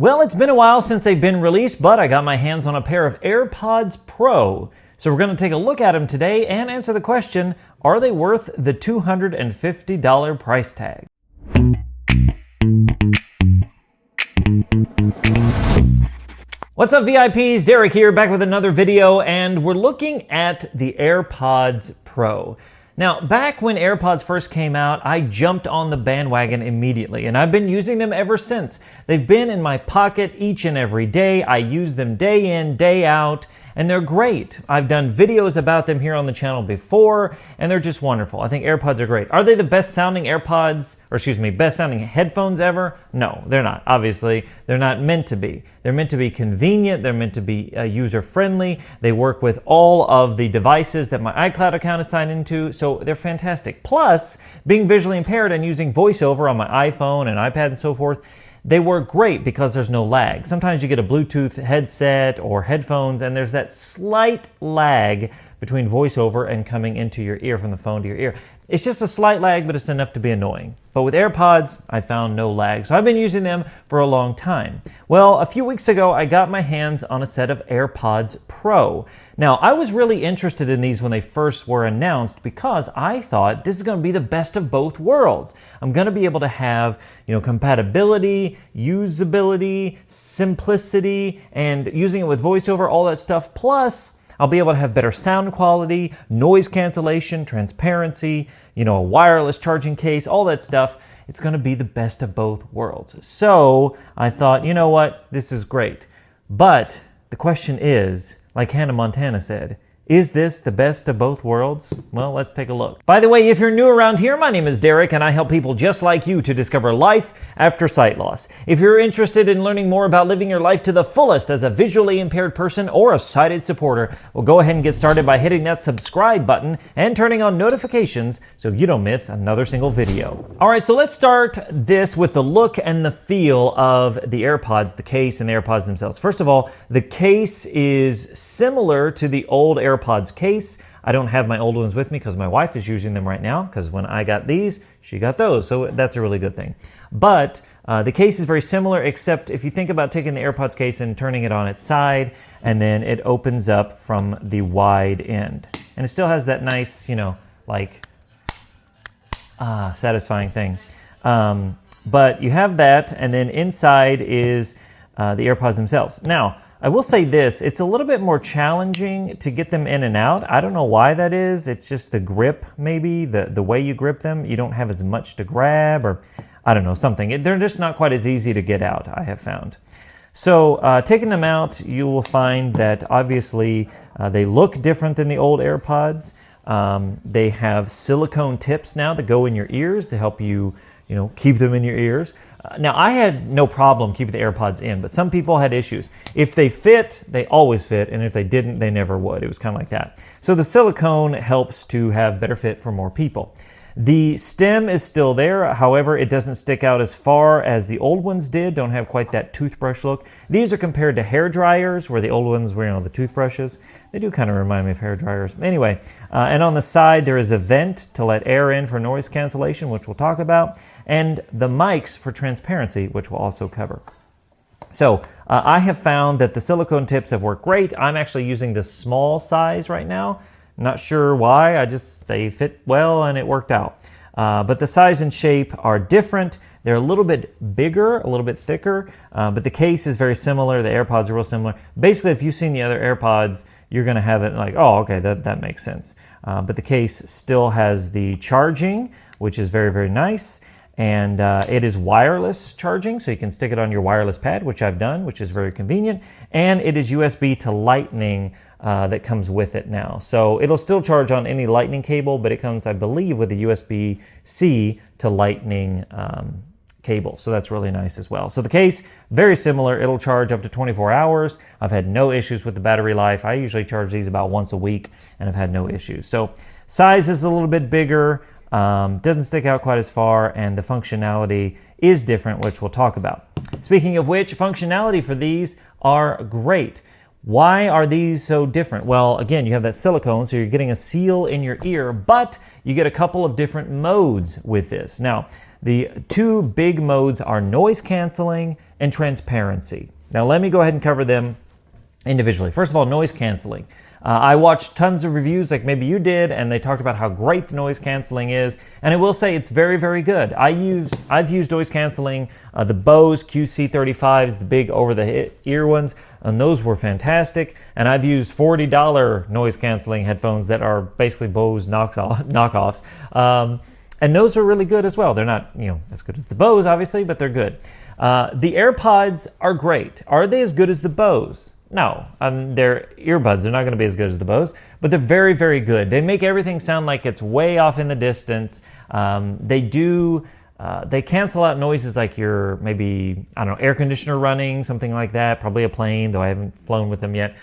Well, it's been a while since they've been released, but I got my hands on a pair of AirPods Pro. So we're going to take a look at them today and answer the question, are they worth the $250 price tag? What's up, VIPs? Derek here, back with another video, and we're looking at the AirPods Pro. Now, back when AirPods first came out, I jumped on the bandwagon immediately, and I've been using them ever since. They've been in my pocket each and every day. I use them day in, day out, and they're great. I've done videos about them here on the channel before, and they're just wonderful. I think AirPods are great. Are they the best sounding best sounding headphones ever? No, they're not. Obviously, they're not meant to be. They're meant to be convenient. They're meant to be user-friendly. They work with all of the devices that my iCloud account is signed into, so they're fantastic. Plus, being visually impaired and using VoiceOver on my iPhone and iPad and so forth, they work great because there's no lag. Sometimes you get a Bluetooth headset or headphones and there's that slight lag between VoiceOver and coming into your ear from the phone to your ear. It's just a slight lag, but it's enough to be annoying. But with AirPods, I found no lag. So I've been using them for a long time. Well, a few weeks ago, I got my hands on a set of AirPods Pro. Now, I was really interested in these when they first were announced because I thought this is going to be the best of both worlds. I'm going to be able to have, compatibility, usability, simplicity, and using it with VoiceOver, all that stuff. Plus, I'll be able to have better sound quality, noise cancellation, transparency, a wireless charging case, all that stuff. It's going to be the best of both worlds. So I thought, you know what? This is great. But the question is, like Hannah Montana said, is this the best of both worlds? Well, let's take a look. By the way, if you're new around here, my name is Derek, and I help people just like you to discover life after sight loss. If you're interested in learning more about living your life to the fullest as a visually impaired person or a sighted supporter, well, go ahead and get started by hitting that subscribe button and turning on notifications so you don't miss another single video. All right, so let's start this with the look and the feel of the AirPods, the case and the AirPods themselves. First of all, the case is similar to the old AirPods case. I don't have my old ones with me because my wife is using them right now because when I got these, she got those. So that's a really good thing. But the case is very similar, except if you think about taking the AirPods case and turning it on its side, and then it opens up from the wide end. And it still has that nice, satisfying thing. But you have that, and then inside is the AirPods themselves. Now, I will say this, it's a little bit more challenging to get them in and out. I don't know why that is. It's just the grip, maybe, the way you grip them. You don't have as much to grab, or I don't know, something. They're just not quite as easy to get out, I have found. So taking them out, you will find that obviously they look different than the old AirPods. They have silicone tips now that go in your ears to help you, keep them in your ears. Now, I had no problem keeping the AirPods in, but some people had issues. If they fit, they always fit, and if they didn't, they never would. It was kind of like that. So the silicone helps to have better fit for more people. The stem is still there. However, it doesn't stick out as far as the old ones did. Don't have quite that toothbrush look. These are compared to hair dryers, where the old ones were, the toothbrushes. They do kind of remind me of hair dryers. Anyway, and on the side, there is a vent to let air in for noise cancellation, which we'll talk about, and the mics for transparency, which we'll also cover. So I have found that the silicone tips have worked great. I'm actually using the small size right now. Not sure why. They fit well and it worked out. But the size and shape are different. They're a little bit bigger, a little bit thicker, but the case is very similar. The AirPods are real similar. Basically, if you've seen the other AirPods, you're going to have it like, oh, okay, that makes sense. But the case still has the charging, which is very, very nice. And it is wireless charging, so you can stick it on your wireless pad, which I've done, which is very convenient. And it is USB to Lightning that comes with it now. So it'll still charge on any Lightning cable, but it comes, I believe, with a USB-C to Lightning cable. So that's really nice as well. So the case, very similar. It'll charge up to 24 hours. I've had no issues with the battery life. I usually charge these about once a week, and I've had no issues. So size is a little bit bigger. Doesn't stick out quite as far, and the functionality is different, which we'll talk about. Speaking of which, functionality for these are great. Why are these so different? Well, again, you have that silicone, so you're getting a seal in your ear, but you get a couple of different modes with this. Now, The two big modes are noise canceling and transparency. Now let me go ahead and cover them individually. First of all, noise canceling. I watched tons of reviews like maybe you did, and they talked about how great the noise canceling is. And I will say it's very, very good. I've used noise canceling, the Bose QC35s, the big over-the-ear ones, and those were fantastic. And I've used $40 noise canceling headphones that are basically Bose knockoffs. And those are really good as well. They're not, as good as the Bose, obviously, but they're good. The AirPods are great. Are they as good as the Bose? No, they're earbuds. They're not going to be as good as the Bose, but they're very, very good. They make everything sound like it's way off in the distance. They cancel out noises like your maybe, air conditioner running, something like that, probably a plane, though I haven't flown with them yet.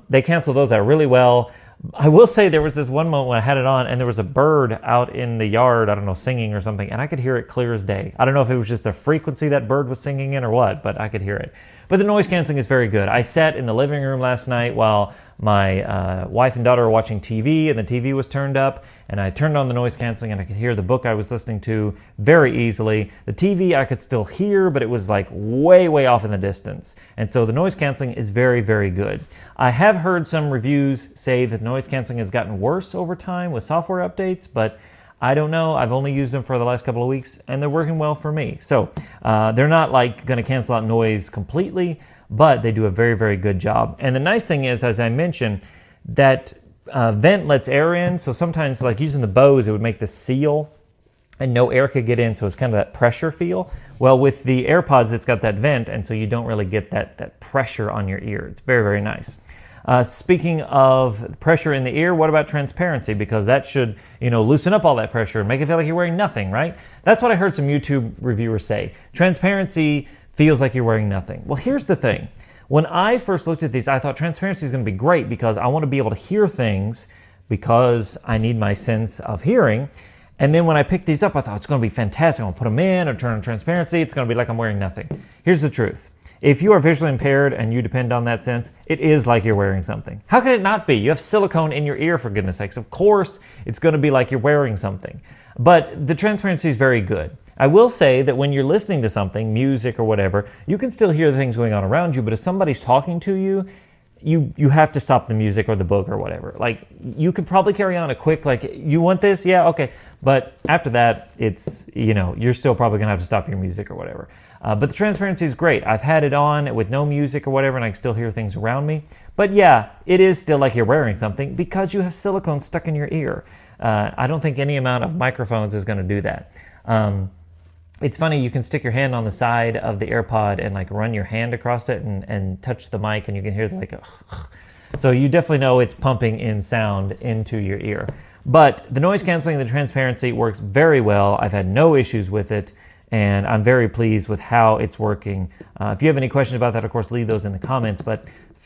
They cancel those out really well. I will say there was this one moment when I had it on and there was a bird out in the yard, singing or something, and I could hear it clear as day. I don't know if it was just the frequency that bird was singing in or what, but I could hear it. But the noise canceling is very good. I sat in the living room last night while my wife and daughter were watching TV, and the TV was turned up, and I turned on the noise canceling, and I could hear the book I was listening to very easily. The TV I could still hear, but it was like way, way off in the distance. And so the noise canceling is very, very good. I have heard some reviews say that noise canceling has gotten worse over time with software updates, but I don't know. I've only used them for the last couple of weeks, and they're working well for me. So they're not like going to cancel out noise completely, but they do a very, very good job. And the nice thing is, as I mentioned, that vent lets air in. So sometimes, like using the Bose, it would make the seal, and no air could get in. So it's kind of that pressure feel. Well, with the AirPods, it's got that vent, and so you don't really get that pressure on your ear. It's very, very nice. Speaking of pressure in the ear, what about transparency? Because that should, loosen up all that pressure and make it feel like you're wearing nothing, right? That's what I heard some YouTube reviewers say. Transparency feels like you're wearing nothing. Well, here's the thing. When I first looked at these, I thought transparency is going to be great because I want to be able to hear things because I need my sense of hearing. And then when I picked these up, I thought it's going to be fantastic. I'll put them in or turn on transparency. It's going to be like I'm wearing nothing. Here's the truth. If you are visually impaired and you depend on that sense, it is like you're wearing something. How could it not be? You have silicone in your ear, for goodness sakes. Of course, it's going to be like you're wearing something. But the transparency is very good. I will say that when you're listening to something, music or whatever, you can still hear the things going on around you, but if somebody's talking to you, you have to stop the music or the book or whatever. Like, you could probably carry on a quick, you want this? Yeah, okay. But after that, it's, you're still probably going to have to stop your music or whatever. But the transparency is great. I've had it on with no music or whatever, and I can still hear things around me. But yeah, it is still like you're wearing something because you have silicone stuck in your ear. I don't think any amount of microphones is going to do that. It's funny, you can stick your hand on the side of the AirPod and run your hand across it and touch the mic, and you can hear so you definitely know it's pumping in sound into your ear. But the noise canceling, the transparency works very well. I've had no issues with it, and I'm very pleased with how it's working. If you have any questions about that, of course, leave those in the comments. But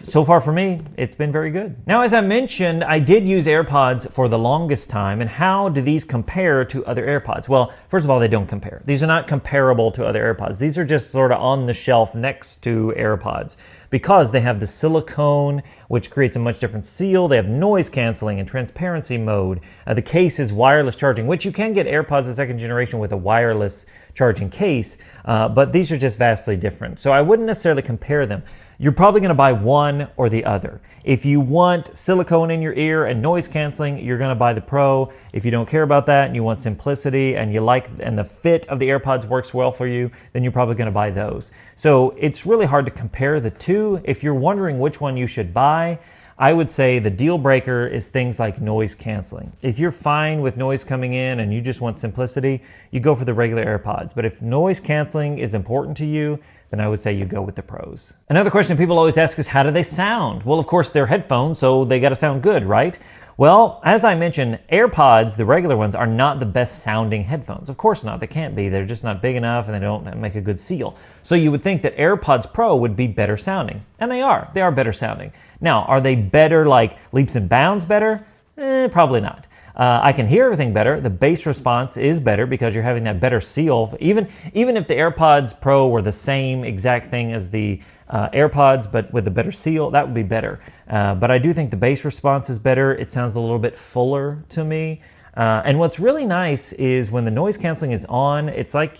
so far for me, it's been very good. Now, as I mentioned, I did use AirPods for the longest time. And how do these compare to other AirPods? Well, first of all, they don't compare. These are not comparable to other AirPods. These are just sort of on the shelf next to AirPods because they have the silicone, which creates a much different seal. They have noise canceling and transparency mode. The case is wireless charging, which you can get AirPods the second generation with a wireless charging case, but these are just vastly different. So I wouldn't necessarily compare them. You're probably going to buy one or the other. If you want silicone in your ear and noise canceling, you're going to buy the Pro. If you don't care about that and you want simplicity and and the fit of the AirPods works well for you, then you're probably going to buy those. So it's really hard to compare the two. If you're wondering which one you should buy, I would say the deal breaker is things like noise canceling. If you're fine with noise coming in and you just want simplicity, you go for the regular AirPods. But if noise canceling is important to you, then I would say you go with the Pros. Another question people always ask is, how do they sound? Well, of course, they're headphones, so they got to sound good, right? Well, as I mentioned, AirPods, the regular ones, are not the best sounding headphones. Of course not. They can't be. They're just not big enough, and they don't make a good seal. So you would think that AirPods Pro would be better sounding. And they are. They are better sounding. Now, are they better, like leaps and bounds better? Probably not. I can hear everything better. The bass response is better because you're having that better seal. Even if the AirPods Pro were the same exact thing as the AirPods, but with a better seal, that would be better. But I do think the bass response is better. It sounds a little bit fuller to me. And what's really nice is when the noise canceling is on, it's like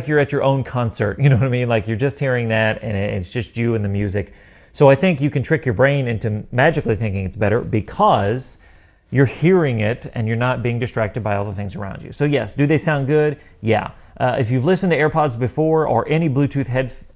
you're at your own concert. You know what I mean? Like you're just hearing that and it's just you and the music. So I think you can trick your brain into magically thinking it's better because you're hearing it and you're not being distracted by all the things around you. So yes, do they sound good? Yeah. If you've listened to AirPods before or any Bluetooth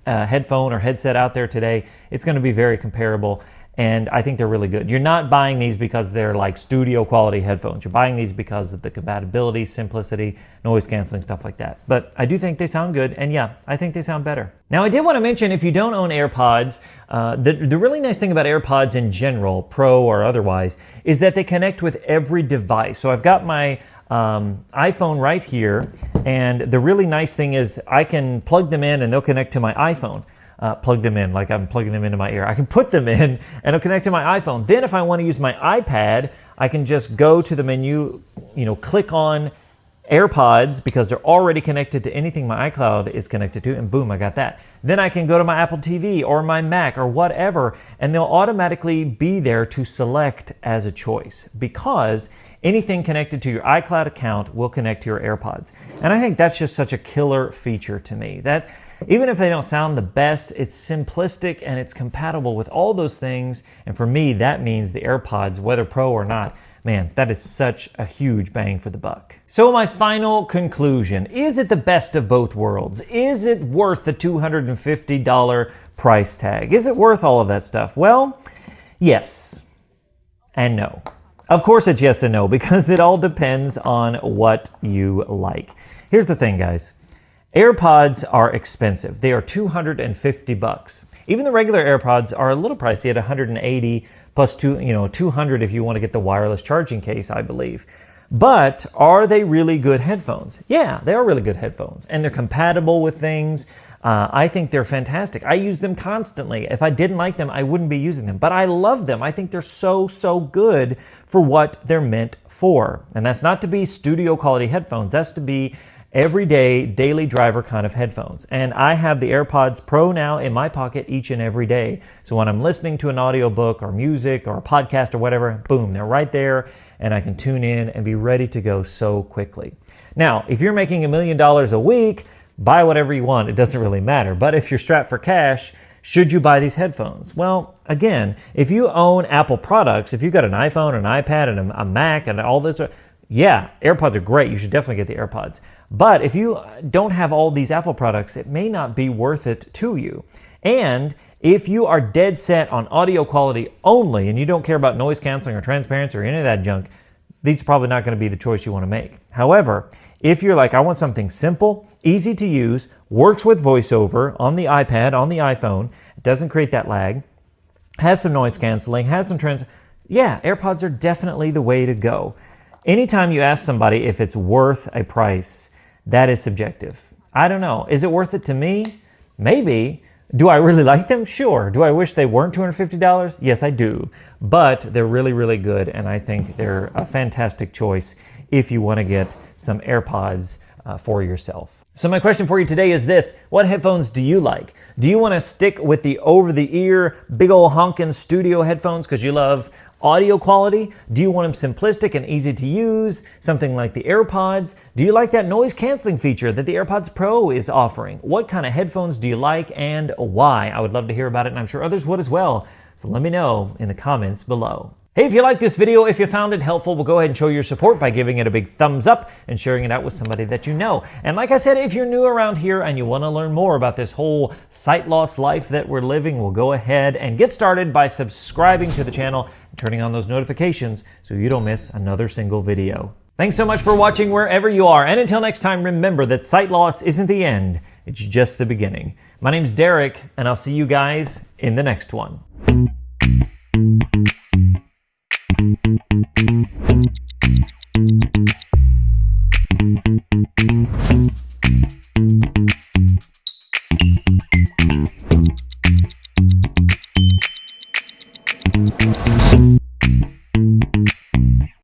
headphone or headset out there today, it's going to be very comparable. And I think they're really good. You're not buying these because they're like studio quality headphones. You're buying these because of the compatibility, simplicity, noise canceling, stuff like that. But I do think they sound good. And yeah, I think they sound better. Now, I did want to mention, if you don't own AirPods, the really nice thing about AirPods in general, Pro or otherwise, is that they connect with every device. So I've got my iPhone right here. And the really nice thing is I can plug them in and they'll connect to my iPhone. Plug them in like I'm plugging them into my ear. I can put them in and it'll connect to my iPhone. Then if I want to use my iPad, I can just go to the menu, click on AirPods because they're already connected to anything my iCloud is connected to, and boom, I got that. Then I can go to my Apple TV or my Mac or whatever, and they'll automatically be there to select as a choice because anything connected to your iCloud account will connect to your AirPods. And I think that's just such a killer feature to me. That even if they don't sound the best, it's simplistic and it's compatible with all those things. And for me, that means the AirPods, whether Pro or not, man, that is such a huge bang for the buck. So my final conclusion, is it the best of both worlds? Is it worth the $250 price tag? Is it worth all of that stuff? Well, yes and no. Of course it's yes and no because it all depends on what you like. Here's the thing, guys. AirPods are expensive. They are $250. Even the regular AirPods are a little pricey at $180 plus $200 if you want to get the wireless charging case, I believe. But are they really good headphones? Yeah, they are really good headphones, and they're compatible with things. I think they're fantastic. I use them constantly. If I didn't like them, I wouldn't be using them. But I love them. I think they're so good for what they're meant for. And that's not to be studio quality headphones. That's to be everyday, daily driver kind of headphones. And I have the AirPods Pro now in my pocket each and every day. So when I'm listening to an audiobook or music or a podcast or whatever, boom, they're right there and I can tune in and be ready to go so quickly. Now, if you're making $1 million a week, buy whatever you want. It doesn't really matter. But if you're strapped for cash, should you buy these headphones? Well, again, if you own Apple products, if you've got an iPhone, an iPad, and a Mac, and all this, yeah, AirPods are great. You should definitely get the AirPods. But if you don't have all these Apple products, it may not be worth it to you. And if you are dead set on audio quality only and you don't care about noise canceling or transparency or any of that junk, these are probably not going to be the choice you want to make. However, if you're like, I want something simple, easy to use, works with voiceover on the iPad, on the iPhone, doesn't create that lag, has some noise canceling, has some yeah, AirPods are definitely the way to go. Anytime you ask somebody if it's worth a price, that is subjective. I don't know. Is it worth it to me? Maybe. Do I really like them? Sure. Do I wish they weren't $250? Yes, I do. But they're really good, and I think they're a fantastic choice if you want to get some AirPods for yourself. So my question for you today is this. What headphones do you like? Do you want to stick with the over-the-ear, big ol' honkin' studio headphones because you love audio quality? Do you want them simplistic and easy to use? Something like the AirPods? Do you like that noise canceling feature that the AirPods Pro is offering? What kind of headphones do you like and why? I would love to hear about it, and I'm sure others would as well. So let me know in the comments below. Hey, if you liked this video, if you found it helpful, well, go ahead and show your support by giving it a big thumbs up and sharing it out with somebody that you know. And like I said, if you're new around here and you want to learn more about this whole sight loss life that we're living, well, go ahead and get started by subscribing to the channel and turning on those notifications so you don't miss another single video. Thanks so much for watching wherever you are. And until next time, remember that sight loss isn't the end. It's just the beginning. My name's Derek, and I'll see you guys in the next one.